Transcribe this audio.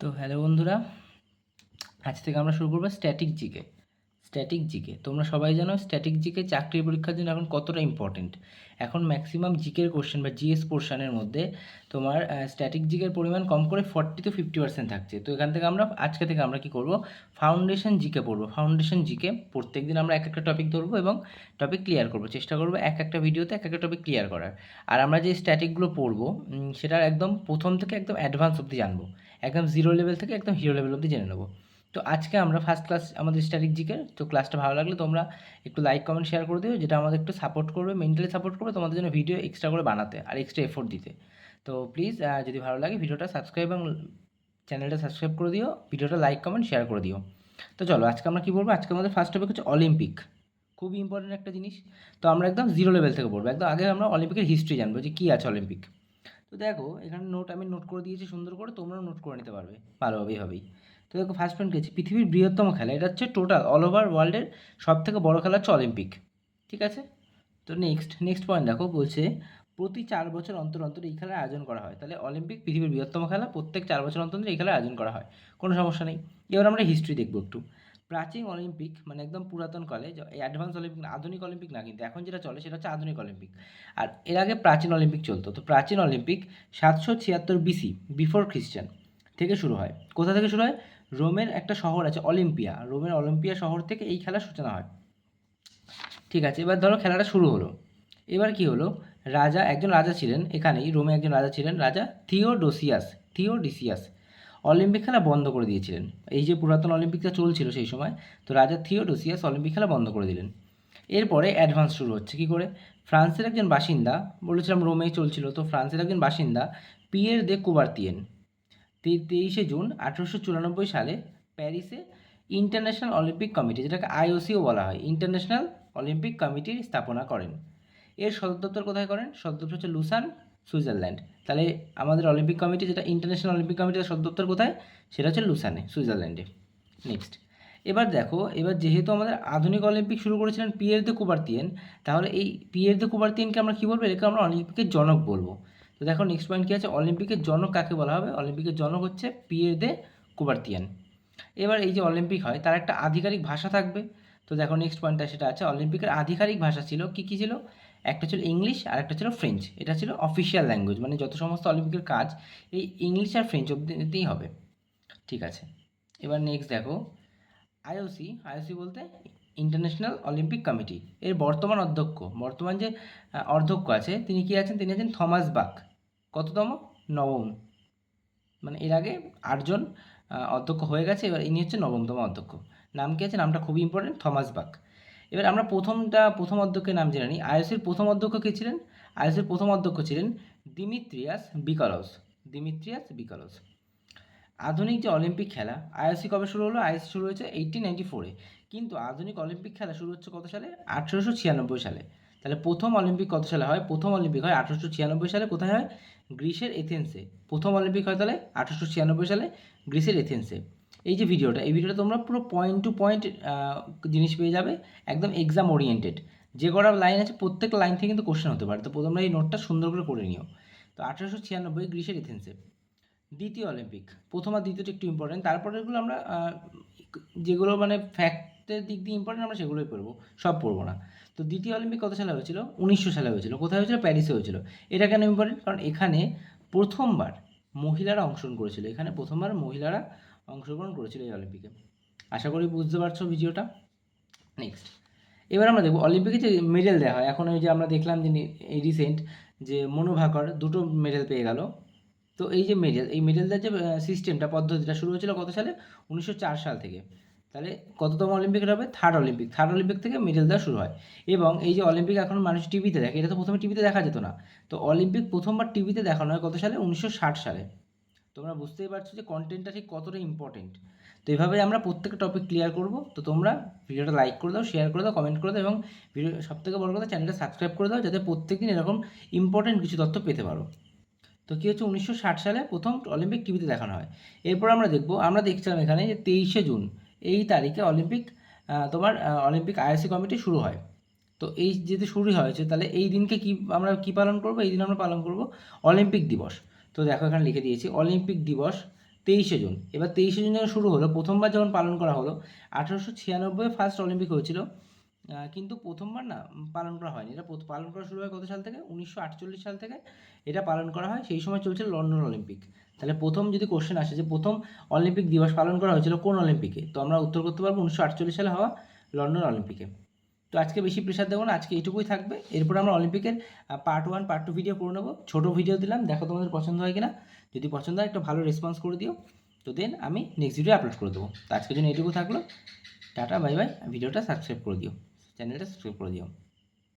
তো হ্যালো বন্ধুরা, আজ থেকে আমরা শুরু করবো স্ট্যাটিক জিকে। তোমরা সবাই জানো স্ট্যাটিক জিকে চাকরির পরীক্ষার জন্য এখন কতটা ইম্পর্টেন্ট। এখন ম্যাক্সিমাম জিকের কোশ্চেন বা জিএস পোর্শনের মধ্যে তোমার স্ট্যাটিক জিকের পরিমাণ কম করে 40 to 50% থাকছে। তো এখান থেকে আজকে থেকে আমরা কি করব, ফাউন্ডেশন জিকে পড়বো। ফাউন্ডেশন জিকে প্রত্যেক দিন আমরা এক একটা টপিক ধরবো এবং টপিক ক্লিয়ার করবো, চেষ্টা করবো এক একটা ভিডিওতে এক একটা টপিক ক্লিয়ার করার। আর আমরা যে স্ট্যাটিকগুলো পড়বো সেটার একদম প্রথম থেকে একদম অ্যাডভান্স অবধি জানবো, একদম জিরো লেভেল থেকে একদম হিরো লেভেল অবধি জেনে নেবো। তো আজকে আমরা ফার্স্ট ক্লাস আমাদের স্ট্যাটিক জিকের। তো ক্লাসটা ভালো লাগলে তোমরা একটু লাইক কমেন্ট শেয়ার করে দিও, যেটা আমাদের একটু সাপোর্ট করবে, মেন্টালি সাপোর্ট করবে তোমাদের জন্য ভিডিও এক্সট্রা করে বানাতে আর এক্সট্রা এফোর্ট দিতে। তো প্লিজ যদি ভালো লাগে ভিডিওটা সাবস্ক্রাইব এবং চ্যানেলটা সাবস্ক্রাইব করে দিও, ভিডিওটা লাইক কমেন্ট শেয়ার করে দিও। তো চলো আজকে আমরা কী বলবো, আজকে আমাদের ফার্স্ট টপিক হচ্ছে অলিম্পিক। খুবই ইম্পর্টেন্ট একটা জিনিস। তো আমরা একদম জিরো লেভেল থেকে পড়বো, একদম আগে আমরা অলিম্পিকের হিস্ট্রি জানবো যে কী আছে অলিম্পিক। তো দেখো এখানে আমি নোট করে দিয়েছি সুন্দর করে, তোমরাও নোট করে নিতে পারবে ভালোভাবেই। তো দেখো ফার্স্ট পয়েন্ট কী আছে, পৃথিবীর বৃহত্তম খেলা, এটা হচ্ছে টোটাল অল ওভার ওয়ার্ল্ডের সব থেকে বড়ো খেলা হচ্ছে অলিম্পিক। ঠিক আছে। তো নেক্সট পয়েন্ট দেখো, বলছে প্রতি 4 বছর অন্তর অন্তর এই খেলার আয়োজন করা হয়। তাহলে অলিম্পিক পৃথিবীর বৃহত্তম খেলা, প্রত্যেক 4 বছর অন্তর অন্তর এই খেলার আয়োজন করা হয়, কোনো সমস্যা নেই। এবার আমরা হিস্ট্রি দেখবো একটু। প্রাচীন অলিম্পিক মানে একদম পুরাতন কালে, অ্যাডভান্স অলিম্পিক না, আধুনিক অলিম্পিক না, কিন্তু এখন যেটা চলে সেটা হচ্ছে আধুনিক অলিম্পিক। আর এর আগে প্রাচীন অলিম্পিক চলতো। তো প্রাচীন অলিম্পিক 776 বিসি বিফোর খ্রিস্টান থেকে শুরু হয়। কোথা থেকে শুরু হয়? রোমের একটা শহর আছে অলিম্পিয়া, রোমের অলিম্পিয়া শহর থেকে এই খেলার সূচনা হয়। ঠিক আছে, এবার ধরো খেলাটা শুরু হলো। এবার কি হলো, একজন রাজা ছিলেন এখানেই, রোমে একজন রাজা ছিলেন, রাজা থিওডিসিয়াস অলিম্পিক খেলা বন্ধ করে দিয়েছিলেন। এই যে পুরাতন অলিম্পিকটা চলছিল সেই সময়, তো রাজা থিওডোসিয়াস অলিম্পিক খেলা বন্ধ করে দিলেন। এরপরে অ্যাডভান্স শুরু হচ্ছে কী করে, ফ্রান্সের একজন বাসিন্দা, বলেছিলাম রোমেই চলছিল, তো ফ্রান্সের একজন বাসিন্দা পিয়ের দে কুবারতিয়েন 23 জুন 1894 সালে প্যারিসে ইন্টারন্যাশনাল অলিম্পিক কমিটি, যেটাকে আইওসিও বলা হয়, ইন্টারন্যাশনাল অলিম্পিক কমিটির স্থাপনা করেন। এর সদর দপ্তর কোথায় করেন? সদর দপ্তর হচ্ছে লুসান, সুইজারল্যান্ড। তাহলে আমাদের অলিম্পিক কমিটি, যেটা ইন্টারন্যাশনাল অলিম্পিক কমিটির সদর দপ্তর কোথায়, সেটা হচ্ছে লুসানে, সুইজারল্যান্ডে। নেক্সট, এবার দেখো, এবার যেহেতু আমাদের আধুনিক অলিম্পিক শুরু করেছিলেন পিয়ের দে কুবারতিয়েন, তাহলে এই পিয়ের দে কুবারতিয়েনকে আমরা কী বলবো, এটাকে আমরা অলিম্পিকের জনক বলবো। তো দেখো নেক্সট পয়েন্ট কী আছে, অলিম্পিকের জনক কাকে বলা হবে? অলিম্পিকের জনক হচ্ছে পিয়ের দে কুবারতিয়েন। এবার এই যে অলিম্পিক হয় তার একটা আধিকারিক ভাষা থাকবে। তো দেখো নেক্সট পয়েন্টটা সেটা আছে, অলিম্পিকের আধিকারিক ভাষা ছিল কী কী ছিল? একটা ছিল ইংলিশ আর একটা ছিল ফ্রেঞ্চ। এটা ছিল অফিসিয়াল ল্যাঙ্গুয়েজ, মানে যত সমস্ত অলিম্পিকের কাজ এই ইংলিশ আর ফ্রেঞ্চ অবধিতেই হবে। ঠিক আছে, এবার নেক্সট দেখো, আইওসি বলতে ইন্টারন্যাশনাল অলিম্পিক কমিটি, এর বর্তমান যে অধ্যক্ষ আছে তিনি কি আছেন? তিনি আছেন থমাস বাক। কততম? নবম। মানে এর আগে 8জন অধ্যক্ষ হয়ে গেছে, এবার ইনি হচ্ছে নবমতম অধ্যক্ষ। নাম কি আছে? নামটা খুবই ইম্পর্টেন্ট, থমাস বাক। এবার আমরা প্রথম অধ্যক্ষের নাম জেনে নিই। আইওসির প্রথম অধ্যক্ষ কে ছিলেন? আইওসির প্রথম অধ্যক্ষ ছিলেন দিমিত্রিয়াস বিকালস। আধুনিক যে অলিম্পিক খেলা, আইওসি কবে শুরু হলো? আইওসি শুরু হয়েছে 1894-এ, কিন্তু আধুনিক অলিম্পিক খেলা শুরু হচ্ছে কত সালে? 1896 সালে। তাহলে প্রথম অলিম্পিক কত সালে হয়? প্রথম অলিম্পিক হয় 1896 সালে। কোথায় হয়? গ্রিসের এথেন্সে। প্রথম অলিম্পিক হয় তাহলে 1896 সালে গ্রিসের এথেন্সে। এই ভিডিওটা তোমরা পুরো পয়েন্ট টু পয়েন্ট জিনিস পেয়ে যাবে, একদম এক্সাম ওরিয়েন্টেড। যে কটা লাইন আছে প্রত্যেক লাইন থেকে কিন্তু কোশ্চেন হতে পারে, তো তোমরা এই নোটটা সুন্দর করে নিও। তো 1896 গ্রিসের এথেন্সে। দ্বিতীয় অলিম্পিক, প্রথম আর দ্বিতীয়টা একটু ইম্পর্টেন্ট, তারপরেগুলো আমরা যেগুলো মানে ফ্যাক্টের দিক দিয়ে ইম্পর্টেন্ট আমরা সেগুলোই পড়বো, সব পড়বো না। তো দ্বিতীয় অলিম্পিক কত সালে হয়েছিল? 1900 সালে হয়েছিল। কোথায় হয়েছিল? প্যারিসে হয়েছিল। এটা কেন ইম্পর্টেন্ট? কারণ এখানে প্রথমবার মহিলারা অংশগ্রহণ করেছিল, এই অলিম্পিকে। আশা করি বুঝতে পারছো ভিডিওটা। নেক্সট, এবার আমরা দেখবো অলিম্পিকে যে মেডেল দেওয়া হয়। এখন ওই যে আমরা দেখলাম যে এই রিসেন্ট যে মনু ভাকর 2টো মেডেল পেয়ে গেল। তো এই যে মেডেল দেওয়ার যে সিস্টেমটা, পদ্ধতিটা শুরু হয়েছিল কত সালে? 1904 সাল থেকে। তাহলে কততম অলিম্পিক হবে? থার্ড অলিম্পিক থেকে মেডেল দেওয়া শুরু হয়। এবং এই যে অলিম্পিক এখন মানুষ টিভিতে দেখে, এটা তো প্রথমে টিভিতে দেখা যেত না। তো অলিম্পিক প্রথমবার টিভিতে দেখানো হয় কত সালে? 1960 সালে। তোমরা বুঝতেই পারছো যে কন্টেন্টটা ঠিক কতটা ইম্পর্টেন্ট। তো এইভাবেই আমরা প্রত্যেকটা টপিক ক্লিয়ার করব। তো তোমরা ভিডিওটা লাইক করে দাও, শেয়ার করে দাও, কমেন্ট করে দাও, এবং ভিডিও সবথেকে বড় কথা চ্যানেলটা সাবস্ক্রাইব করে দাও, যাতে প্রত্যেকদিন এরকম ইম্পর্টেন্ট কিছু তথ্য পেতে পারো। তো কী হচ্ছে, 1960 সালে প্রথম অলিম্পিক টিভিতে দেখানো হয়। এরপর আমরা দেখছিলাম এখানে যে 23শে জুন এই তারিখে অলিম্পিক আইওসি কমিটি শুরু হয়। তো এই যেহেতু শুরু হয়েছে, তাহলে এই দিনকে আমরা পালন করব? এই দিন আমরা পালন করব অলিম্পিক দিবস। তো দেখো এখানে লিখে দিয়েছি অলিম্পিক দিবস 23শে জুন। এবার 23শে জুন যখন শুরু হলো, প্রথমবার যখন পালন করা হলো, 1896 ফার্স্ট অলিম্পিক হয়েছিল, কিন্তু প্রথমবার না পালন করা হয়নি। এটা পালন করা শুরু হয় কত সাল থেকে? 1948 সাল থেকে এটা পালন করা হয়। সেই সময় চলছিল লন্ডন অলিম্পিক। তাহলে প্রথম যদি কোশ্চেন আসে যে প্রথম অলিম্পিক দিবস পালন করা হয়েছিল কোন অলিম্পিকে, তো আমরা উত্তর করতে পারবো 1948 সালে হওয়া লন্ডন অলিম্পিকে। তো আজকে বেশি প্রেশার দেবো না, আজকে এইটুকুই থাকবে। এরপর আমরা অলিম্পিকের পার্ট 1 পার্ট 2 ভিডিও করে নেবো। ছোটো ভিডিও দিলাম, দেখো তোমাদের পছন্দ হয় কিনা। যদি পছন্দ হয় একটা ভালো রেসপন্স করে দিও, তো দেন আমি নেক্সট ভিডিও আপলোড করে দেবো। তো আজকের জন্য এইটুকু থাকলো। Tata, bye bye. ভিডিওটা সাবস্ক্রাইব করে দিও, চ্যানেলটা সাবস্ক্রাইব করে দিও।